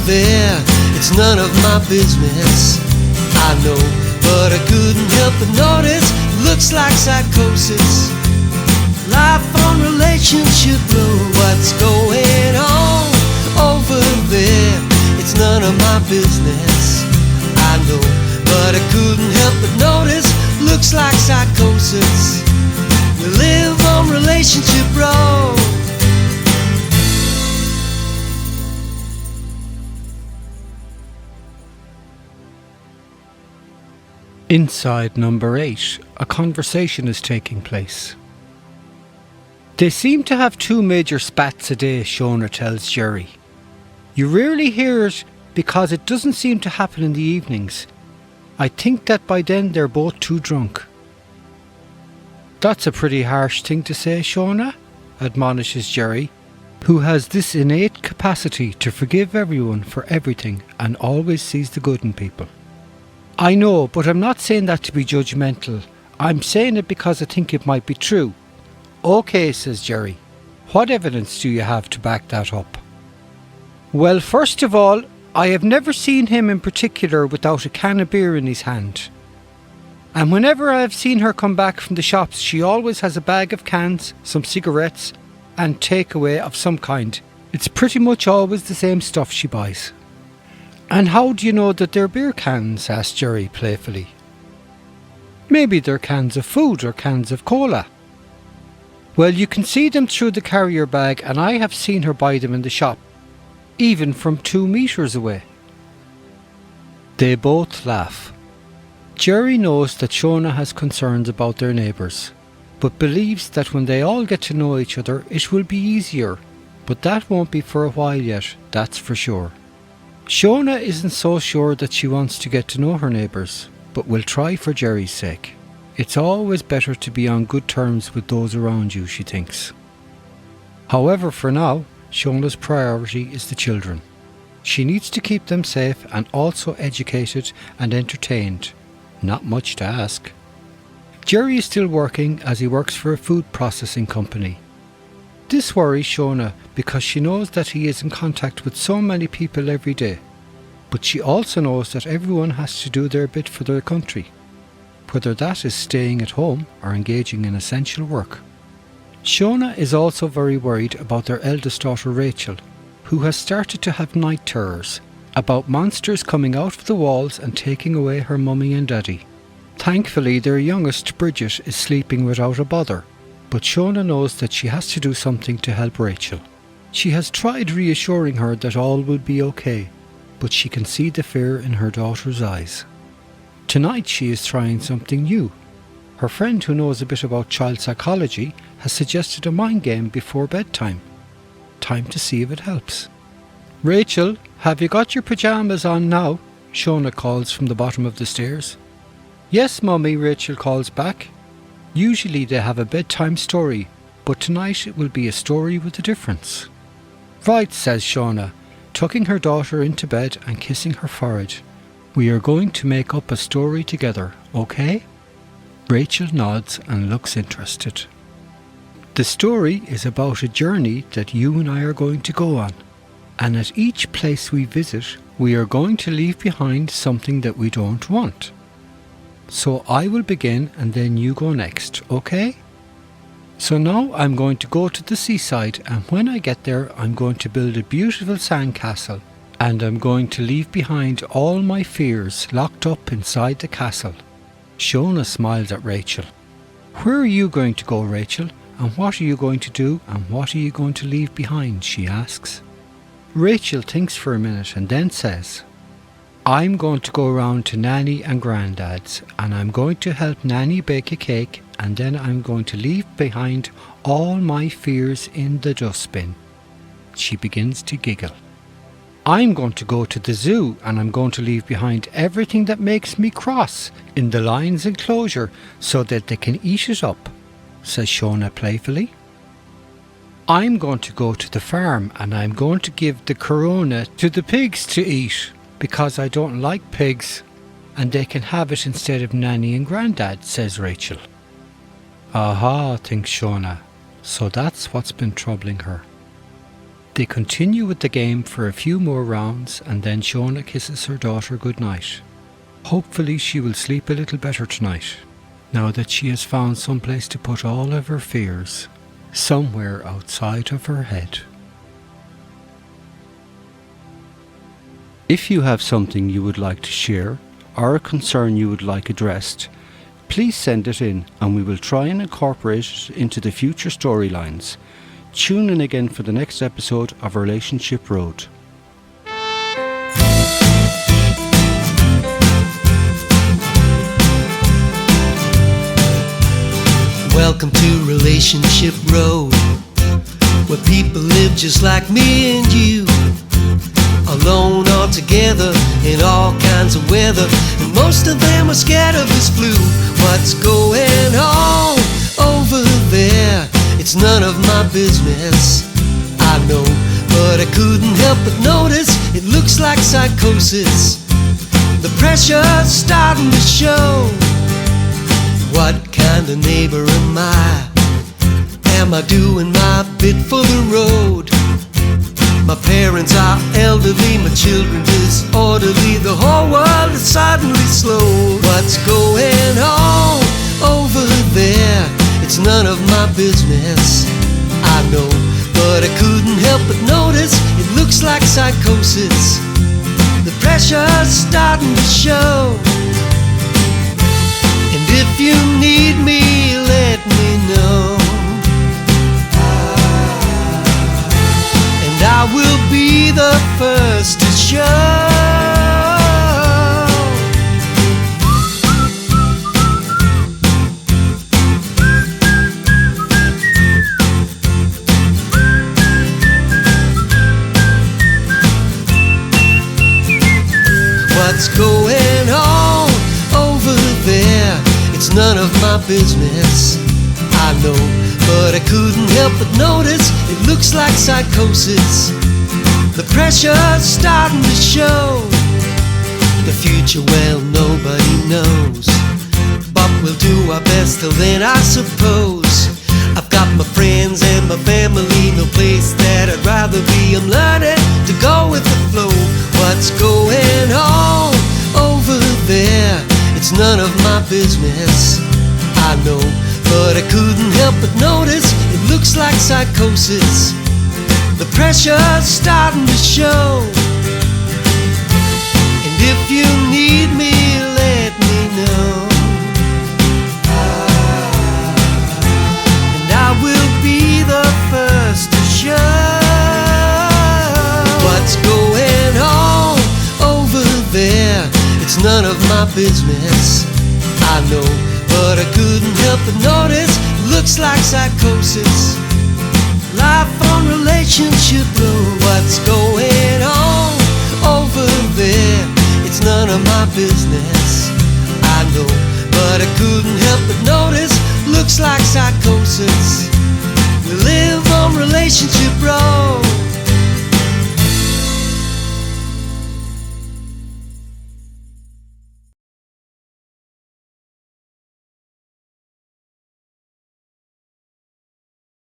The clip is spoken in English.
there, it's none of my business, I know, but I couldn't help but notice, looks like psychosis. Life on relationship road, what's going on over there? It's none of my business, I know, but I couldn't help but notice, looks like psychosis. We live on relationship road. Inside number 8, a conversation is taking place. They seem to have 2 major spats a day, Shona tells Jerry. You rarely hear it because it doesn't seem to happen in the evenings. I think that by then they're both too drunk. That's a pretty harsh thing to say, Shona, admonishes Jerry, who has this innate capacity to forgive everyone for everything and always sees the good in people. I know, but I'm not saying that to be judgmental. I'm saying it because I think it might be true. Okay, says Jerry. What evidence do you have to back that up? Well, first of all, I have never seen him in particular without a can of beer in his hand. And whenever I have seen her come back from the shops, she always has a bag of cans, some cigarettes, and takeaway of some kind. It's pretty much always the same stuff she buys. And how do you know that they're beer cans? Asked Jerry playfully. Maybe they're cans of food or cans of cola. Well, you can see them through the carrier bag, and I have seen her buy them in the shop, even from 2 meters away. They both laugh. Jerry knows that Shona has concerns about their neighbours, but believes that when they all get to know each other, it will be easier. But that won't be for a while yet, that's for sure. Shona isn't so sure that she wants to get to know her neighbours, but will try for Jerry's sake. It's always better to be on good terms with those around you, she thinks. However, for now, Shona's priority is the children. She needs to keep them safe and also educated and entertained. Not much to ask. Jerry is still working as he works for a food processing company. This worries Shona because she knows that he is in contact with so many people every day. But she also knows that everyone has to do their bit for their country, whether that is staying at home or engaging in essential work. Shona is also very worried about their eldest daughter Rachel, who has started to have night terrors about monsters coming out of the walls and taking away her mummy and daddy. Thankfully, their youngest, Bridget, is sleeping without a bother, but Shona knows that she has to do something to help Rachel. She has tried reassuring her that all will be okay, but she can see the fear in her daughter's eyes. Tonight she is trying something new. Her friend who knows a bit about child psychology has suggested a mind game before bedtime. Time to see if it helps. Rachel, have you got your pyjamas on now? Shona calls from the bottom of the stairs. Yes, Mummy, Rachel calls back. Usually they have a bedtime story, but tonight it will be a story with a difference. Right, says Shona, tucking her daughter into bed and kissing her forehead. We are going to make up a story together, okay? Rachel nods and looks interested. The story is about a journey that you and I are going to go on, and at each place we visit, we are going to leave behind something that we don't want. So I will begin and then you go next, okay? So now I'm going to go to the seaside, and when I get there I'm going to build a beautiful sandcastle, and I'm going to leave behind all my fears locked up inside the castle. Shona smiles at Rachel. Where are you going to go, Rachel? And what are you going to do, and what are you going to leave behind? She asks. Rachel thinks for a minute and then says, I'm going to go around to Nanny and Grandad's, and I'm going to help Nanny bake a cake, and then I'm going to leave behind all my fears in the dustbin. She begins to giggle. I'm going to go to the zoo, and I'm going to leave behind everything that makes me cross in the lion's enclosure so that they can eat it up, says Shona playfully. I'm going to go to the farm, and I'm going to give the corona to the pigs to eat, because I don't like pigs, and they can have it instead of Nanny and Grandad, says Rachel. Aha, thinks Shona, so that's what's been troubling her. They continue with the game for a few more rounds and then Shona kisses her daughter goodnight. Hopefully she will sleep a little better tonight, now that she has found some place to put all of her fears, somewhere outside of her head. If you have something you would like to share, or a concern you would like addressed, please send it in and we will try and incorporate it into the future storylines. Tune in again for the next episode of Relationship Road. Welcome to Relationship Road, where people live just like me and you, alone or together in all kinds of weather, and most of them are scared of this flu. What's going on over there? It's none of my business, I know, but I couldn't help but notice it looks like psychosis. The pressure's starting to show. What kind of neighbor am I? Am I doing my bit for the road? My parents are elderly, my children disorderly, the whole world is suddenly slow. What's going on over there? It's none of my business, I know, but I couldn't help but notice it looks like psychosis. The pressure's starting to show. And if you need me, let me know, and I will be the first to show. What's going on over there? It's none of my business, I know, but I couldn't help but notice it looks like psychosis. The pressure's starting to show. The future, well, nobody knows, but we'll do our best till then, I suppose. I've got my friends and my family, no place that I'd rather be. I'm learning to go with the flow. What's going on over there? It's none of my business, I know, but I couldn't help but notice it looks like psychosis. The pressure's starting to show. And if you need me, let me know, and I will be the first to show. What's going on over there? It's none of my business, I know, but I couldn't help but notice it looks like psychosis. Life on Relationship Road. What's going on over there? It's none of my business, I know, but I couldn't help but notice looks like psychosis.